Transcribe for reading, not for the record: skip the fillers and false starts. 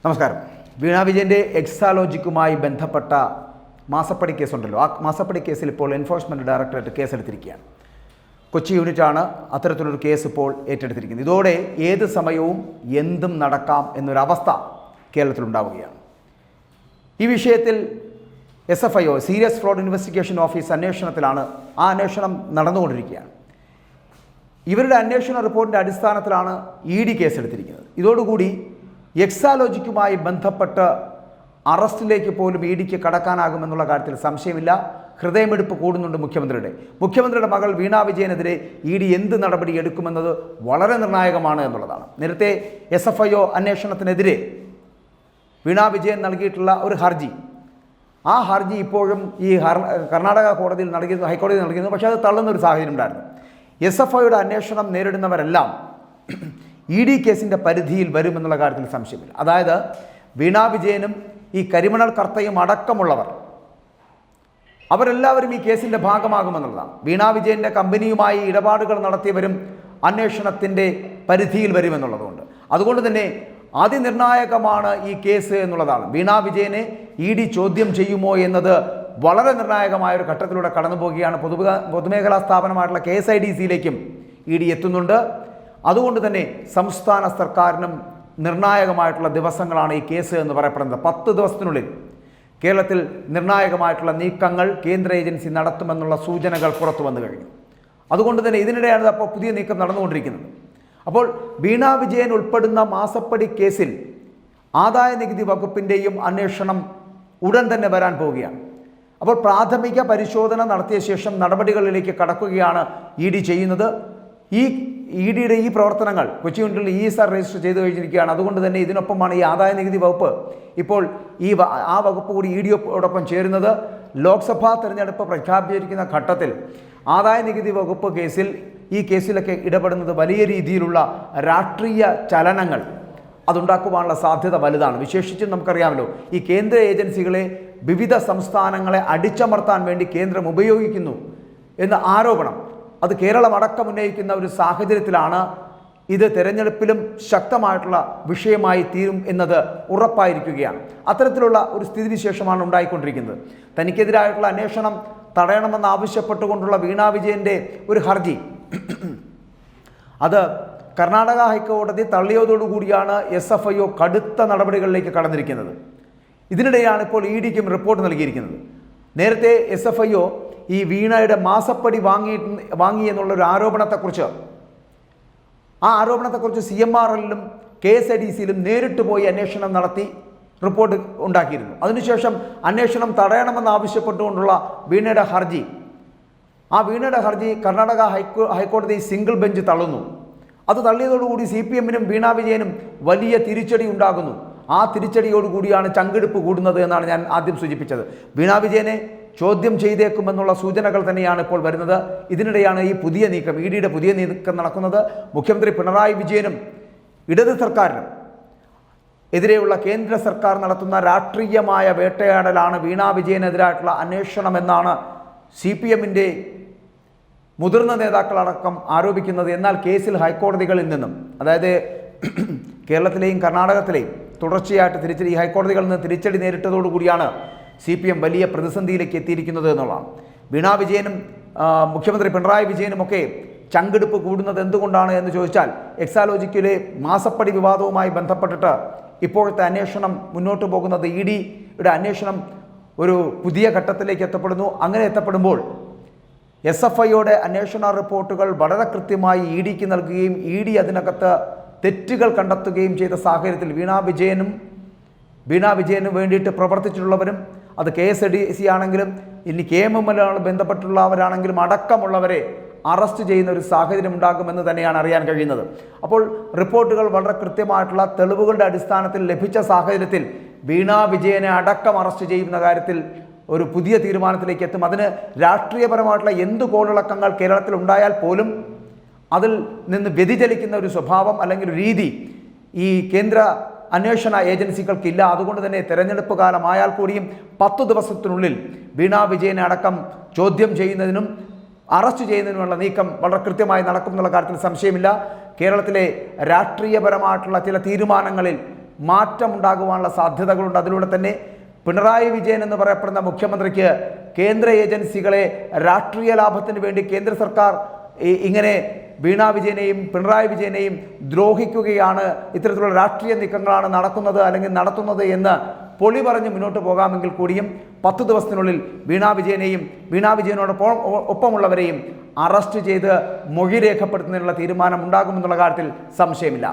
നമസ്കാരം. വീണ വിജയൻ്റെ എക്സാലോജിക്കുമായി ബന്ധപ്പെട്ട മാസപ്പടി കേസുണ്ടല്ലോ, ആ മാസപ്പടി കേസിൽ ഇപ്പോൾ എൻഫോഴ്സ്മെൻറ്റ് ഡയറക്ടറേറ്റ് കേസെടുത്തിരിക്കുകയാണ്. കൊച്ചി യൂണിറ്റാണ് അത്തരത്തിലൊരു കേസ് ഇപ്പോൾ ഏറ്റെടുത്തിരിക്കുന്നത്. ഇതോടെ ഏത് സമയവും എന്തും നടക്കാം എന്നൊരവസ്ഥ കേരളത്തിലുണ്ടാവുകയാണ്. ഈ വിഷയത്തിൽ SFIO serious fraud investigation office അന്വേഷണത്തിലാണ്. ആ അന്വേഷണം നടന്നുകൊണ്ടിരിക്കുകയാണ്. ഇവരുടെ അന്വേഷണ റിപ്പോർട്ടിൻ്റെ അടിസ്ഥാനത്തിലാണ് ED കേസെടുത്തിരിക്കുന്നത്. ഇതോടുകൂടി എക്സാലോജിക്കുമായി ബന്ധപ്പെട്ട് അറസ്റ്റിലേക്ക് പോലും EDക്ക് കടക്കാനാകുമെന്നുള്ള കാര്യത്തിൽ സംശയമില്ല. ഹൃദയമെടുപ്പ് കൂടുന്നുണ്ട് മുഖ്യമന്ത്രിയുടെ മകൾ വീണ വിജയനെതിരെ ED എന്ത് നടപടി എടുക്കുമെന്നത് വളരെ നിർണായകമാണ് എന്നുള്ളതാണ്. നേരത്തെ SFIO അന്വേഷണത്തിനെതിരെ വീണ വിജയൻ നൽകിയിട്ടുള്ള ഒരു ഹർജി, ആ ഹർജി ഇപ്പോഴും ഈ കർണാടക കോടതിയിൽ ഹൈക്കോടതിയിൽ നൽകിയിരുന്നു. പക്ഷേ അത് തള്ളുന്നൊരു സാഹചര്യം ഉണ്ടായിരുന്നു. SFIOയുടെ അന്വേഷണം നേരിടുന്നവരെല്ലാം ED കേസിൻ്റെ പരിധിയിൽ വരുമെന്നുള്ള കാര്യത്തിൽ സംശയമില്ല. അതായത് വീണ വിജയനും ഈ കരിമണൽ കർത്തയും അടക്കമുള്ളവർ അവരെല്ലാവരും ഈ കേസിൻ്റെ ഭാഗമാകുമെന്നുള്ളതാണ്. വീണ വിജയൻ്റെ കമ്പനിയുമായി ഇടപാടുകൾ നടത്തിയവരും അന്വേഷണത്തിൻ്റെ പരിധിയിൽ വരുമെന്നുള്ളതുകൊണ്ട് അതുകൊണ്ട് തന്നെ അതിനിർണായകമാണ് ഈ കേസ് എന്നുള്ളതാണ്. വീണ വിജയനെ ED ചോദ്യം ചെയ്യുമോ എന്നത് വളരെ നിർണായകമായ ഒരു ഘട്ടത്തിലൂടെ കടന്നു പോവുകയാണ്. പൊതുമേഖലാ സ്ഥാപനമായിട്ടുള്ള KSIDCയിലേക്കും ED എത്തുന്നുണ്ട്. അതുകൊണ്ട് തന്നെ സംസ്ഥാന സർക്കാരിനും നിർണായകമായിട്ടുള്ള ദിവസങ്ങളാണ് ഈ കേസ് എന്ന് പറയപ്പെടുന്നത്. 10 ദിവസത്തിനുള്ളിൽ കേരളത്തിൽ നിർണായകമായിട്ടുള്ള നീക്കങ്ങൾ കേന്ദ്ര ഏജൻസി നടത്തുമെന്നുള്ള സൂചനകൾ പുറത്തു വന്നു കഴിഞ്ഞു. അതുകൊണ്ട് തന്നെ ഇതിനിടെയാണ് അപ്പോൾ പുതിയ നീക്കം നടന്നുകൊണ്ടിരിക്കുന്നത്. അപ്പോൾ വീണ വിജയൻ ഉൾപ്പെടുന്ന മാസപ്പടി കേസിൽ ആദായ നികുതി വകുപ്പിൻ്റെയും അന്വേഷണം ഉടൻ തന്നെ വരാൻ പോവുകയാണ്. അപ്പോൾ പ്രാഥമിക പരിശോധന നടത്തിയ ശേഷം നടപടികളിലേക്ക് കടക്കുകയാണ് ED ചെയ്യുന്നത്. ഈ EDയുടെ ഈ പ്രവർത്തനങ്ങൾ കൊച്ചി യൂണിറ്റിൽ ESR രജിസ്റ്റർ ചെയ്തു കഴിഞ്ഞിരിക്കുകയാണ്. അതുകൊണ്ട് തന്നെ ഇതിനൊപ്പമാണ് ഈ ആദായ നികുതി വകുപ്പ് ഇപ്പോൾ ആ വകുപ്പ് കൂടി EDയോടൊപ്പം ചേരുന്നത്. ലോക്സഭാ തെരഞ്ഞെടുപ്പ് പ്രഖ്യാപിച്ചിരിക്കുന്ന ഘട്ടത്തിൽ ആദായ നികുതി വകുപ്പ് ഈ കേസിലൊക്കെ ഇടപെടുന്നത് വലിയ രീതിയിലുള്ള രാഷ്ട്രീയ ചലനങ്ങൾ അതുണ്ടാക്കുവാനുള്ള സാധ്യത വലുതാണ്. വിശേഷിച്ചും നമുക്കറിയാമല്ലോ, ഈ കേന്ദ്ര ഏജൻസികളെ വിവിധ സംസ്ഥാനങ്ങളെ അടിച്ചമർത്താൻ വേണ്ടി കേന്ദ്രം ഉപയോഗിക്കുന്നു എന്ന ആരോപണം അത് കേരളം അടക്കം ഉന്നയിക്കുന്ന ഒരു സാഹചര്യത്തിലാണ് ഇത് തെരഞ്ഞെടുപ്പിലും ശക്തമായിട്ടുള്ള വിഷയമായി തീരും എന്നത് ഉറപ്പായിരിക്കുകയാണ്. അത്തരത്തിലുള്ള ഒരു സ്ഥിതിവിശേഷമാണ് ഉണ്ടായിക്കൊണ്ടിരിക്കുന്നത്. തനിക്കെതിരായിട്ടുള്ള അന്വേഷണം തടയണമെന്ന് ആവശ്യപ്പെട്ടുകൊണ്ടുള്ള വീണ വിജയൻ്റെ ഒരു ഹർജി അത് കർണാടക ഹൈക്കോടതി തള്ളിയതോടുകൂടിയാണ് SFIO കടുത്ത നടപടികളിലേക്ക് കടന്നിരിക്കുന്നത്. ഇതിനിടെയാണ് ഇപ്പോൾ EDക്കും റിപ്പോർട്ട് നൽകിയിരിക്കുന്നത്. നേരത്തെ SFIO ഈ വീണയുടെ മാസപ്പടി വാങ്ങി എന്നുള്ളൊരു ആരോപണത്തെക്കുറിച്ച് CMRLലും KSIDCയിലും നേരിട്ട് പോയി അന്വേഷണം നടത്തി റിപ്പോർട്ട് ഉണ്ടാക്കിയിരുന്നു. അതിനുശേഷം അന്വേഷണം തടയണമെന്ന് ആവശ്യപ്പെട്ടുകൊണ്ടുള്ള വീണയുടെ ഹർജി കർണാടക ഹൈക്കോടതി സിംഗിൾ ബെഞ്ച് തള്ളുന്നു. അത് തള്ളിയതോടുകൂടി CPMനും വീണ വിജയനും വലിയ തിരിച്ചടി ഉണ്ടാകുന്നു. ആ തിരിച്ചടിയോടുകൂടിയാണ് ചങ്കെടുപ്പ് കൂടുന്നത് എന്നാണ് ഞാൻ ആദ്യം സൂചിപ്പിച്ചത്. വീണ വിജയനെ ചോദ്യം ചെയ്തേക്കുമെന്നുള്ള സൂചനകൾ തന്നെയാണ് ഇപ്പോൾ വരുന്നത്. ഇതിനിടെയാണ് ഈ പുതിയ നീക്കം, EDയുടെ പുതിയ നീക്കം നടക്കുന്നത്. മുഖ്യമന്ത്രി പിണറായി വിജയനും ഇടത് സർക്കാരിനും എതിരെയുള്ള കേന്ദ്ര സർക്കാർ നടത്തുന്ന രാഷ്ട്രീയമായ വേട്ടയാടലാണ് വീണ വിജയനെതിരായിട്ടുള്ള അന്വേഷണമെന്നാണ് CPMൻ്റെ മുതിർന്ന നേതാക്കളടക്കം ആരോപിക്കുന്നത്. എന്നാൽ കേസിൽ ഹൈക്കോടതികളിൽ നിന്നും, അതായത് കേരളത്തിലെയും കർണാടകത്തിലെയും തുടർച്ചയായിട്ട് ഈ ഹൈക്കോടതികളിൽ നിന്ന് തിരിച്ചടി നേരിട്ടതോടുകൂടിയാണ് CPM വലിയ പ്രതിസന്ധിയിലേക്ക് എത്തിയിരിക്കുന്നത് എന്നുള്ളതാണ്. വീണ വിജയനും മുഖ്യമന്ത്രി പിണറായി വിജയനുമൊക്കെ ചങ്കെടുപ്പ് കൂടുന്നത് എന്തുകൊണ്ടാണ് എന്ന് ചോദിച്ചാൽ, എക്സാലോജിക്കിലെ മാസപ്പടി വിവാദവുമായി ബന്ധപ്പെട്ടിട്ട് ഇപ്പോഴത്തെ അന്വേഷണം മുന്നോട്ട് പോകുന്നത് EDയുടെ അന്വേഷണം ഒരു പുതിയ ഘട്ടത്തിലേക്ക് എത്തപ്പെടുന്നു. അങ്ങനെ എത്തപ്പെടുമ്പോൾ SFIOയുടെ അന്വേഷണ റിപ്പോർട്ടുകൾ വളരെ കൃത്യമായി EDക്ക് നൽകുകയും ED അതിനകത്ത് തെറ്റുകൾ കണ്ടെത്തുകയും ചെയ്ത സാഹചര്യത്തിൽ വീണ വിജയനും വേണ്ടിയിട്ട് പ്രവർത്തിച്ചിട്ടുള്ളവരും, അത് KSIDC ആണെങ്കിലും ഇനി KMML ബന്ധപ്പെട്ടുള്ളവരാണെങ്കിലും അടക്കമുള്ളവരെ അറസ്റ്റ് ചെയ്യുന്ന ഒരു സാഹചര്യം ഉണ്ടാകുമെന്ന് തന്നെയാണ് അറിയാൻ കഴിയുന്നത്. അപ്പോൾ റിപ്പോർട്ടുകൾ വളരെ കൃത്യമായിട്ടുള്ള തെളിവുകളുടെ അടിസ്ഥാനത്തിൽ ലഭിച്ച സാഹചര്യത്തിൽ വീണ വിജയനെ അടക്കം അറസ്റ്റ് ചെയ്യുന്ന കാര്യത്തിൽ ഒരു പുതിയ തീരുമാനത്തിലേക്ക് എത്തും. അതിന് രാഷ്ട്രീയപരമായിട്ടുള്ള എന്ത് കോളിളക്കങ്ങൾ കേരളത്തിൽ ഉണ്ടായാൽ പോലും അതിൽ നിന്ന് വ്യതിചലിക്കുന്ന ഒരു സ്വഭാവം അല്ലെങ്കിൽ ഒരു രീതി ഈ കേന്ദ്ര അന്വേഷണ ഏജൻസികൾക്കില്ല. അതുകൊണ്ട് തന്നെ തെരഞ്ഞെടുപ്പ് കാലമായാൽ കൂടിയും 10 ദിവസത്തിനുള്ളിൽ വീണ വിജയനെ അടക്കം ചോദ്യം ചെയ്യുന്നതിനും അറസ്റ്റ് ചെയ്യുന്നതിനുമുള്ള നീക്കം വളരെ കൃത്യമായി നടക്കും എന്നുള്ള കാര്യത്തിൽ സംശയമില്ല. കേരളത്തിലെ രാഷ്ട്രീയപരമായിട്ടുള്ള ചില തീരുമാനങ്ങളിൽ മാറ്റമുണ്ടാകുവാനുള്ള സാധ്യതകളുണ്ട്. അതിലൂടെ തന്നെ പിണറായി വിജയൻ എന്ന് പറയപ്പെടുന്ന മുഖ്യമന്ത്രിക്ക് കേന്ദ്ര ഏജൻസികളെ രാഷ്ട്രീയ ലാഭത്തിന് വേണ്ടി കേന്ദ്ര സർക്കാർ ഇങ്ങനെ വീണ വിജയനെയും പിണറായി വിജയനെയും ദ്രോഹിക്കുകയാണ്, ഇത്തരത്തിലുള്ള രാഷ്ട്രീയ നീക്കങ്ങളാണ് നടക്കുന്നത് അല്ലെങ്കിൽ നടത്തുന്നത് എന്ന് പൊളി പറഞ്ഞ് മുന്നോട്ട് പോകാമെങ്കിൽ കൂടിയും 10 ദിവസത്തിനുള്ളിൽ വീണ വിജയനെയും വീണ വിജയനോടൊപ്പം ഒപ്പമുള്ളവരെയും അറസ്റ്റ് ചെയ്ത് മൊഴി രേഖപ്പെടുത്തുന്നതിനുള്ള തീരുമാനം ഉണ്ടാകുമെന്നുള്ള കാര്യത്തിൽ സംശയമില്ല.